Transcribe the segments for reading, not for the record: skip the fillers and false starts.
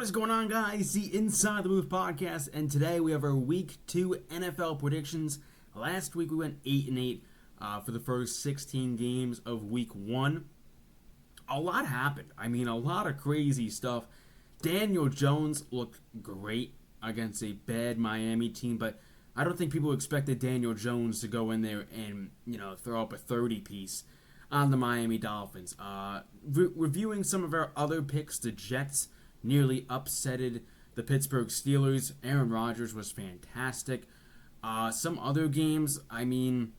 What is going on, guys? The Inside the Booth podcast, and today we have our Week 2 NFL predictions. Last week we went 8-8 for the first 16 games of Week 1. A lot happened. A lot of crazy stuff. Daniel Jones looked great against a bad Miami team, but I don't think people expected Daniel Jones to go in there and, throw up a 30-piece on the Miami Dolphins. Reviewing some of our other picks, the Jets nearly upsetted the Pittsburgh Steelers. Aaron Rodgers was fantastic. Some other games, the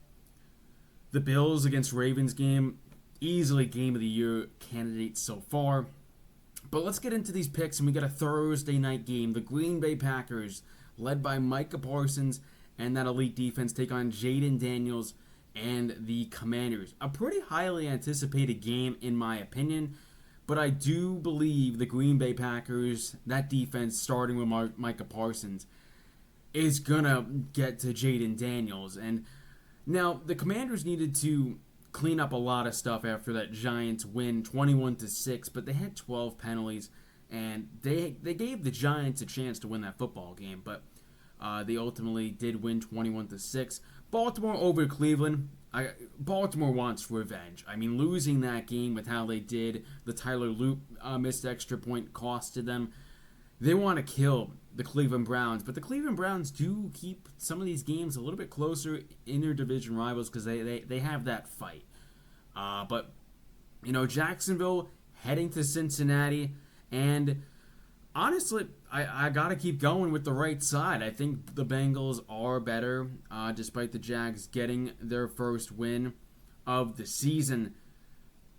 Bills against Ravens game, easily game of the year candidate so far. But let's get into these picks, and we got a Thursday night game. The Green Bay Packers, led by Micah Parsons and that elite defense, take on Jaden Daniels and the Commanders. A pretty highly anticipated game, in my opinion. But I do believe the Green Bay Packers, that defense starting with Micah Parsons, is going to get to Jaden Daniels. And now the Commanders needed to clean up a lot of stuff after that Giants win 21-6, but they had 12 penalties, and they gave the Giants a chance to win that football game, but they ultimately did win 21-6. Baltimore over Cleveland. Baltimore wants revenge. Losing that game with how they did, the Tyler Loop missed extra point costed them. They want to kill the Cleveland Browns, but the Cleveland Browns do keep some of these games a little bit closer in their division rivals because they have that fight. But Jacksonville heading to Cincinnati, and honestly, I got to keep going with the right side. I think the Bengals are better, despite the Jags getting their first win of the season.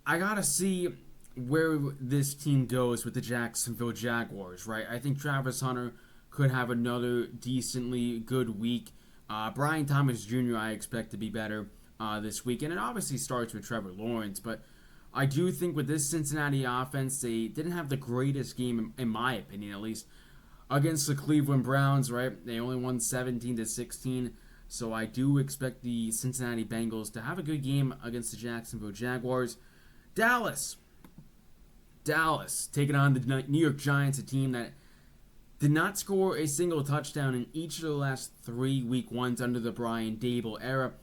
I got to see where this team goes with the Jacksonville Jaguars, right? I think Travis Hunter could have another decently good week. Brian Thomas Jr. I expect to be better this week, and it obviously starts with Trevor Lawrence, but I do think with this Cincinnati offense, they didn't have the greatest game, in my opinion at least, against the Cleveland Browns, right? They only won 17-16, so I do expect the Cincinnati Bengals to have a good game against the Jacksonville Jaguars. Dallas taking on the New York Giants, a team that did not score a single touchdown in each of the last 3 Week 1s under the Brian Daboll era.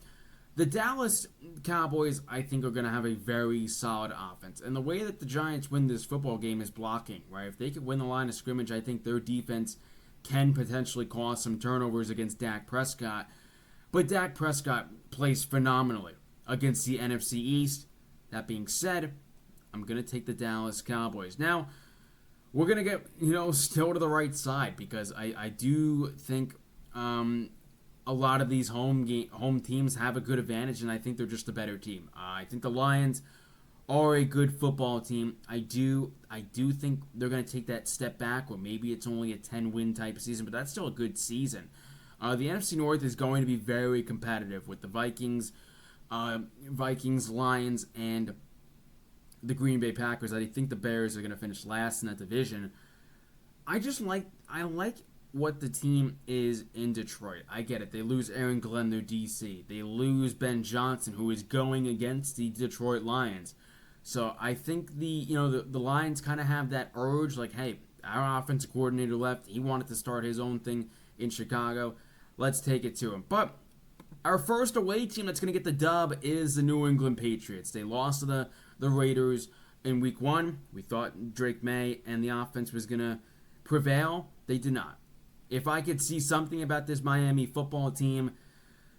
The Dallas Cowboys, I think, are going to have a very solid offense. And the way that the Giants win this football game is blocking, right? If they could win the line of scrimmage, I think their defense can potentially cause some turnovers against Dak Prescott. But Dak Prescott plays phenomenally against the NFC East. That being said, I'm going to take the Dallas Cowboys. Now, we're going to get, still to the right side because I do think a lot of these home teams have a good advantage, and I think they're just a better team. I think the Lions are a good football team. I do think they're going to take that step back, or maybe it's only a 10-win type of season, but that's still a good season. The NFC North is going to be very competitive with the Vikings, Lions, and the Green Bay Packers. I think the Bears are going to finish last in that division. I like what the team is in Detroit. I get it. They lose Aaron Glenn, their DC. They lose Ben Johnson, who is going against the Detroit Lions. So I think the Lions kind of have that urge, like, hey, our offensive coordinator left. He wanted to start his own thing in Chicago. Let's take it to him. But our first away team that's going to get the dub is the New England Patriots. They lost to the Raiders in Week 1. We thought Drake May and the offense was going to prevail. They did not. If I could see something about this Miami football team,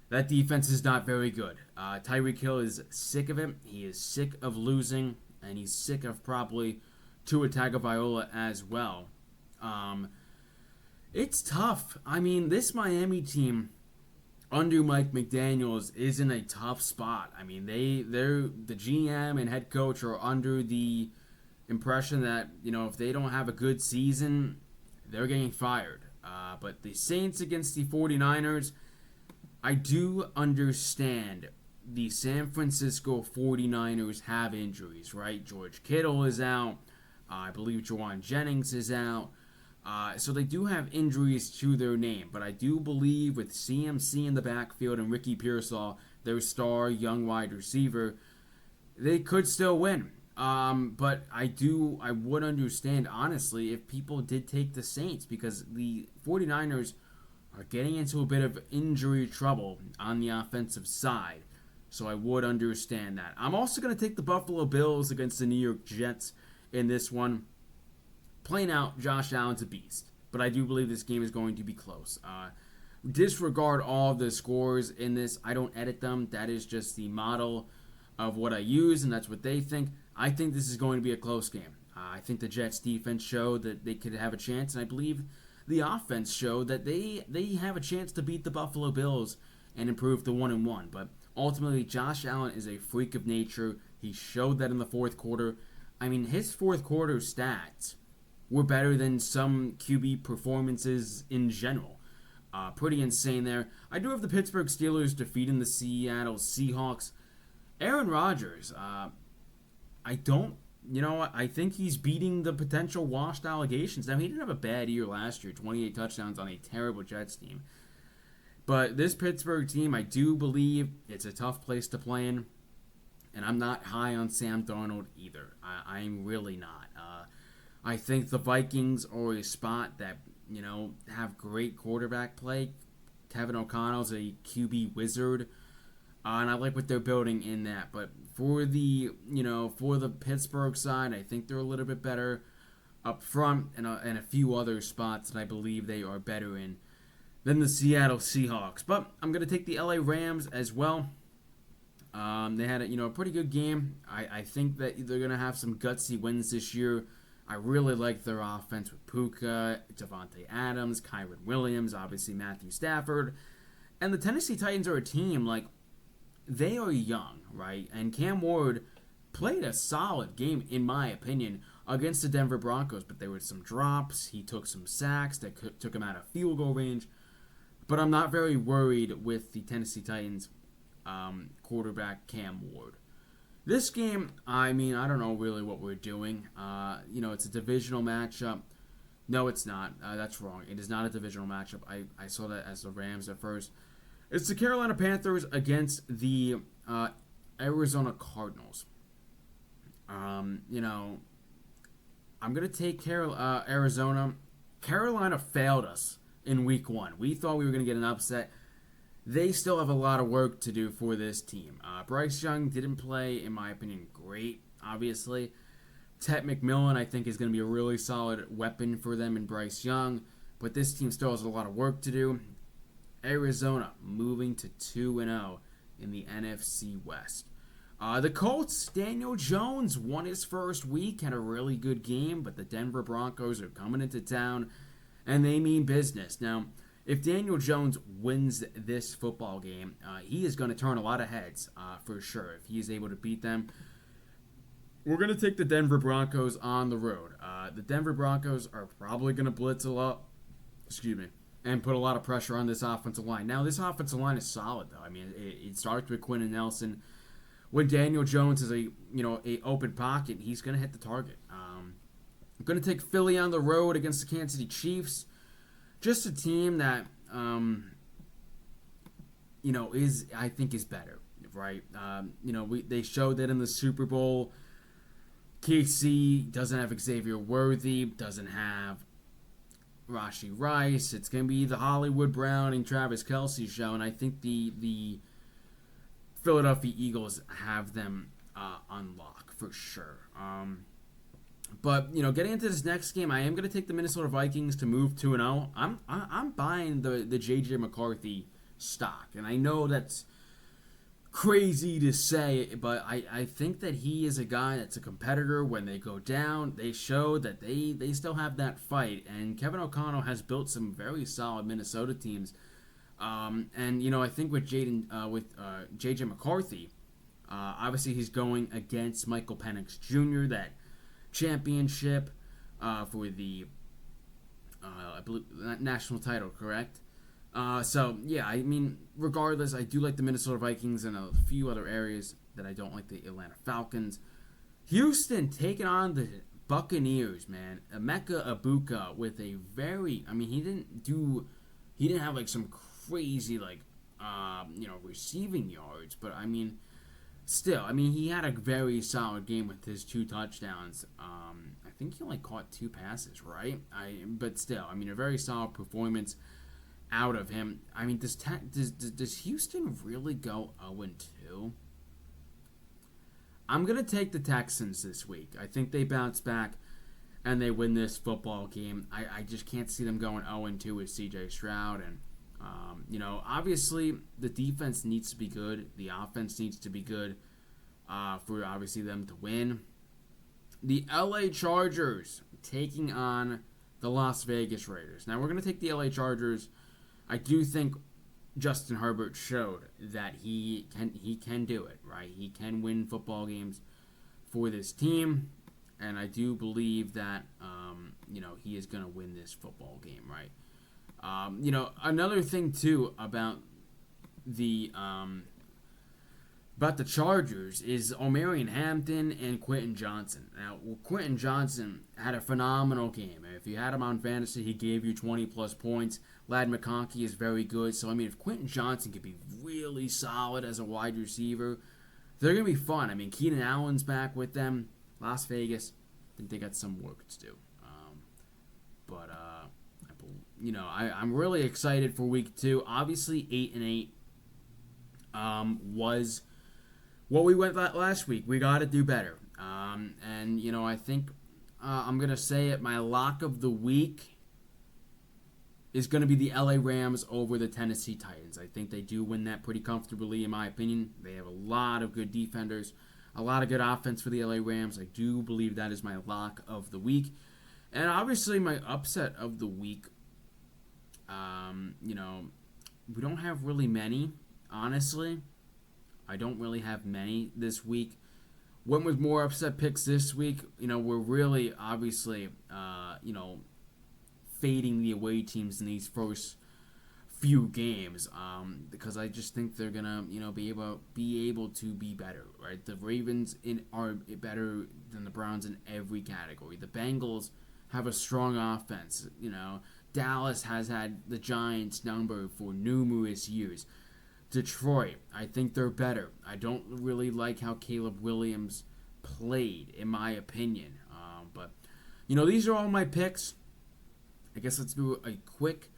that defense is not very good. Tyreek Hill is sick of it. He is sick of losing, and he's sick of probably Tua Tagovailoa as well. It's tough. This Miami team under Mike McDaniels is in a tough spot. They're the GM and head coach are under the impression that, if they don't have a good season, they're getting fired. But the Saints against the 49ers, I do understand the San Francisco 49ers have injuries, right? George Kittle is out. I believe Jawan Jennings is out. So they do have injuries to their name. But I do believe with CMC in the backfield and Ricky Pearsall, their star young wide receiver, they could still win. But I would understand, honestly, if people did take the Saints because the 49ers are getting into a bit of injury trouble on the offensive side. So I would understand that. I'm also going to take the Buffalo Bills against the New York Jets in this one. Playing out, Josh Allen's a beast, but I do believe this game is going to be close. Disregard all of the scores in this. I don't edit them. That is just the model of what I use, and that's what they think. I think this is going to be a close game. I think the Jets defense showed that they could have a chance, and I believe the offense showed that they have a chance to beat the Buffalo Bills and improve to 1-1. But ultimately, Josh Allen is a freak of nature. He showed that in the fourth quarter. I mean, his fourth quarter stats were better than some QB performances in general. Pretty insane there. I do have the Pittsburgh Steelers defeating the Seattle Seahawks. Aaron Rodgers, I don't, I think he's beating the potential washed allegations. Now, he didn't have a bad year last year, 28 touchdowns on a terrible Jets team. But this Pittsburgh team, I do believe it's a tough place to play in. And I'm not high on Sam Darnold either. I'm really not. I think the Vikings are a spot that, have great quarterback play. Kevin O'Connell's a QB wizard. And I like what they're building in that. But for the Pittsburgh side, I think they're a little bit better up front and a few other spots that I believe they are better in than the Seattle Seahawks. But I'm going to take the LA Rams as well. They had a pretty good game. I think that they're going to have some gutsy wins this year. I really like their offense with Puka, Devontae Adams, Kyron Williams, obviously Matthew Stafford. And the Tennessee Titans are a team, they are young, right? And Cam Ward played a solid game, in my opinion, against the Denver Broncos. But there were some drops. He took some sacks that took him out of field goal range. But I'm not very worried with the Tennessee Titans quarterback Cam Ward. This game, I don't know really what we're doing. It's a divisional matchup. No, it's not. That's wrong. It is not a divisional matchup. I saw that as the Rams at first. It's the Carolina Panthers against the Arizona Cardinals. I'm going to take Arizona. Carolina failed us in week one. We thought we were going to get an upset. They still have a lot of work to do for this team. Bryce Young didn't play, in my opinion, great, obviously. Ted McMillan, I think, is going to be a really solid weapon for them in Bryce Young. But this team still has a lot of work to do. Arizona moving to 2-0 in the NFC West. The Colts, Daniel Jones won his first week, had a really good game, but the Denver Broncos are coming into town, and they mean business. Now, if Daniel Jones wins this football game, he is going to turn a lot of heads for sure if he is able to beat them. We're going to take the Denver Broncos on the road. The Denver Broncos are probably going to blitz a lot, and put a lot of pressure on this offensive line. Now, this offensive line is solid, though. It starts with Quinn and Nelson. When Daniel Jones is a open pocket, he's going to hit the target. I'm going to take Philly on the road against the Kansas City Chiefs. Just a team that, I think is better, right? They showed that in the Super Bowl. KC doesn't have Xavier Worthy, doesn't have Rashee Rice. It's going to be the Hollywood Brown and Travis Kelce show, and I think the Philadelphia Eagles have them on lock for sure. But getting into this next game, I am going to take the Minnesota Vikings to move 2-0. I'm buying the JJ McCarthy stock, and I know that's crazy to say, but I think that he is a guy that's a competitor. When they go down, they show that they still have that fight, and Kevin O'Connell has built some very solid Minnesota teams. And I think with JJ McCarthy, obviously he's going against Michael Penix Jr., that championship for the I believe national title, correct? Regardless, I do like the Minnesota Vikings and a few other areas that I don't like the Atlanta Falcons. Houston taking on the Buccaneers, man. Emeka Ibuka with a very, he didn't have some crazy receiving yards, but still, I mean, he had a very solid game with his 2 touchdowns. I think he only caught 2 passes, right? But still, I mean, a very solid performance out of him. I mean, does Houston really go 0-2? I'm gonna take the Texans this week. I think they bounce back and they win this football game. I just can't see them going 0-2 with C.J. Stroud. And obviously the defense needs to be good. The offense needs to be good for obviously them to win. The LA Chargers taking on the Las Vegas Raiders. Now we're going to take the LA Chargers. I do think Justin Herbert showed that he can do it, right? He can win football games for this team, and I do believe that he is going to win this football game, right? Another thing too about the Chargers is Omarion Hampton and Quentin Johnson. Now, Quentin Johnson had a phenomenal game. If you had him on fantasy, he gave you 20-plus points. Ladd McConkey is very good. So, I mean, if Quentin Johnson could be really solid as a wide receiver, they're going to be fun. I mean, Keenan Allen's back with them. Las Vegas, I think they got some work to do. I'm really excited for week 2. Obviously, 8-8 was what we went last week. We got to do better. I think I'm going to say it. My lock of the week is going to be the LA Rams over the Tennessee Titans. I think they do win that pretty comfortably, in my opinion. They have a lot of good defenders, a lot of good offense for the LA Rams. I do believe that is my lock of the week. And obviously my upset of the week, we don't have really many, honestly. I don't really have many this week. Went with more upset picks this week. We're really, obviously, fading the away teams in these first few games because I just think they're gonna, be able to be better, right? The Ravens are better than the Browns in every category. The Bengals have a strong offense. Dallas has had the Giants' number for numerous years. Detroit, I think they're better. I don't really like how Caleb Williams played, in my opinion. But these are all my picks. I guess let's do a quick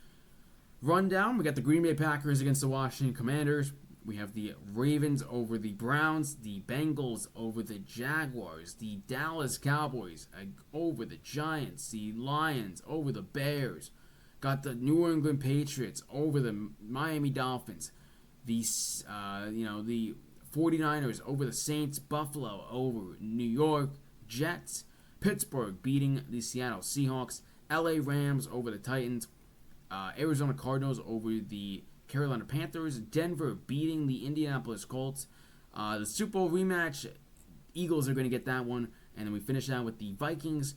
rundown. We got the Green Bay Packers against the Washington Commanders. We have the Ravens over the Browns, the Bengals over the Jaguars, the Dallas Cowboys over the Giants, the Lions over the Bears. Got the New England Patriots over the Miami Dolphins. The 49ers over the Saints, Buffalo over New York Jets, Pittsburgh beating the Seattle Seahawks, LA Rams over the Titans, Arizona Cardinals over the Carolina Panthers, Denver beating the Indianapolis Colts, the Super Bowl rematch, Eagles are going to get that one, and then we finish out with the Vikings,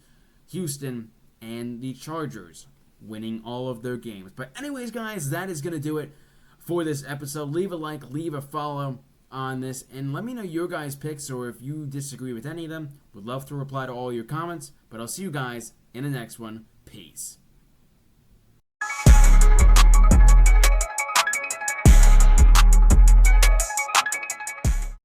Houston, and the Chargers winning all of their games. But anyways, guys, that is going to do it for this episode. Leave a like, leave a follow on this, and let me know your guys' picks, or if you disagree with any of them. Would love to reply to all your comments, but I'll see you guys in the next one. Peace.